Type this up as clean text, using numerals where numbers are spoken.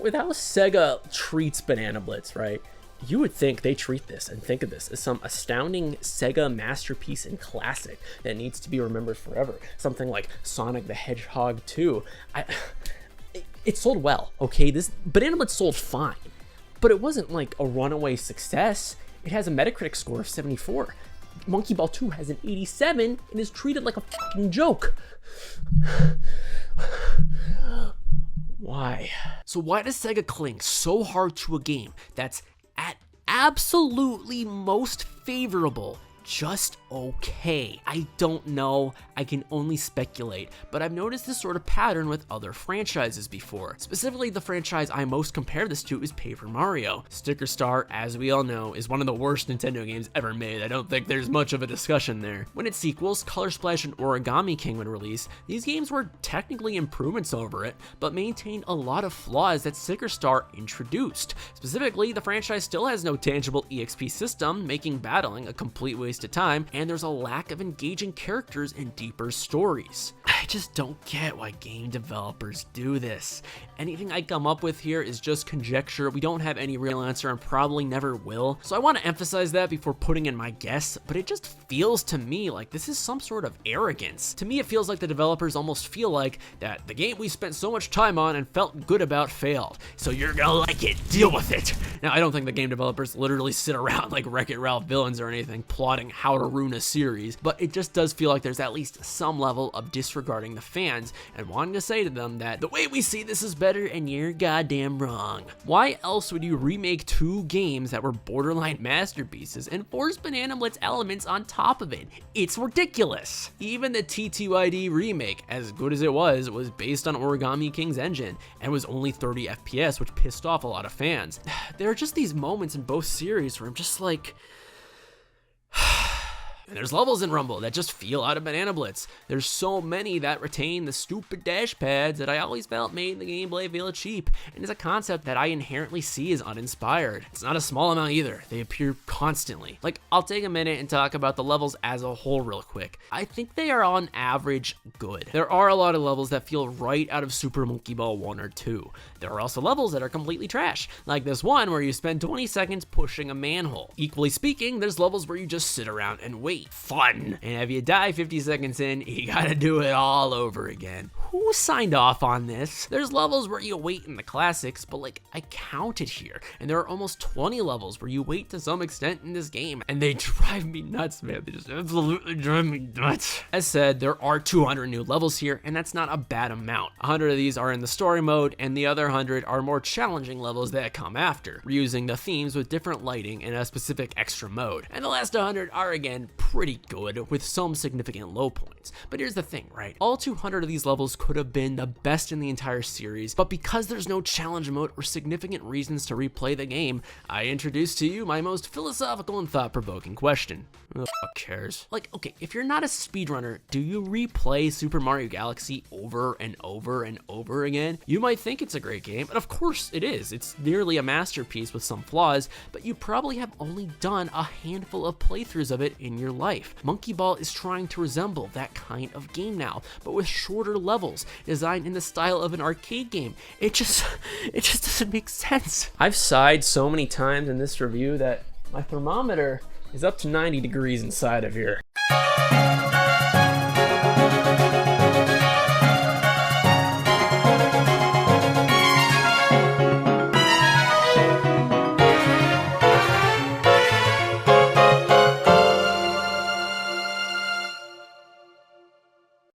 with how Sega treats Banana Blitz, right? You would think they treat this and think of this as some astounding Sega masterpiece and classic that needs to be remembered forever. Something like Sonic the Hedgehog 2. It sold well, okay? This Banana Blitz sold fine, but it wasn't like a runaway success. It has a Metacritic score of 74. Monkey Ball 2 has an 87 and is treated like a fucking joke. Why? So why does Sega cling so hard to a game that's at absolutely most favorable just okay? I don't know, I can only speculate, but I've noticed this sort of pattern with other franchises before. Specifically, the franchise I most compare this to is Paper Mario. Sticker Star, as we all know, is one of the worst Nintendo games ever made. I don't think there's much of a discussion there. When its sequels, Color Splash and Origami King, would release, these games were technically improvements over it, but maintained a lot of flaws that Sticker Star introduced. Specifically, the franchise still has no tangible EXP system, making battling a complete waste of time, and there's a lack of engaging characters and deeper stories. I just don't get why game developers do this. Anything I come up with here is just conjecture. We don't have any real answer and probably never will. So I want to emphasize that before putting in my guess, but it just feels to me like this is some sort of arrogance. To me, it feels like the developers almost feel like that the game we spent so much time on and felt good about failed, so you're gonna like it, deal with it. Now, I don't think the game developers literally sit around like Wreck-It Ralph villains or anything plotting how to ruin a series, but it just does feel like there's at least some level of disregarding the fans and wanting to say to them that the way we see this is better and you're goddamn wrong. Why else would you remake two games that were borderline masterpieces and force Banana Blitz elements on top of it? It's ridiculous. Even the T2ID remake, as good as it was based on Origami King's engine and was only 30 FPS, which pissed off a lot of fans. There are just these moments in both series where I'm just like, and there's levels in Rumble that just feel out of Banana Blitz. There's so many that retain the stupid dash pads that I always felt made the gameplay feel cheap, and is a concept that I inherently see as uninspired. It's not a small amount either. They appear constantly. Like, I'll take a minute and talk about the levels as a whole real quick. I think they are on average good. There are a lot of levels that feel right out of Super Monkey Ball 1 or 2. There are also levels that are completely trash, like this one where you spend 20 seconds pushing a manhole. Equally speaking, there's levels where you just sit around and wait. Fun. And if you die 50 seconds in, you gotta do it all over again. Who signed off on this? There's levels where you wait in the classics, but like, I counted here, and there are almost 20 levels where you wait to some extent in this game, and they drive me nuts, man. They just absolutely drive me nuts. As said, there are 200 new levels here, and that's not a bad amount. 100 of these are in the story mode, and the other 100 are more challenging levels that come after, reusing the themes with different lighting and a specific extra mode. And the last 100 are again pretty good, with some significant low points. But here's the thing, right? All 200 of these levels could have been the best in the entire series, but because there's no challenge mode or significant reasons to replay the game, I introduce to you my most philosophical and thought-provoking question. Who the fuck cares? Like, okay, if you're not a speedrunner, do you replay Super Mario Galaxy over and over and over again? You might think it's a great game, and of course it is. It's nearly a masterpiece with some flaws, but you probably have only done a handful of playthroughs of it in your life. Monkey Ball is trying to resemble that kind of game now, but with shorter levels, designed in the style of an arcade game. It just doesn't make sense. I've sighed so many times in this review that my thermometer is up to 90 degrees inside of here.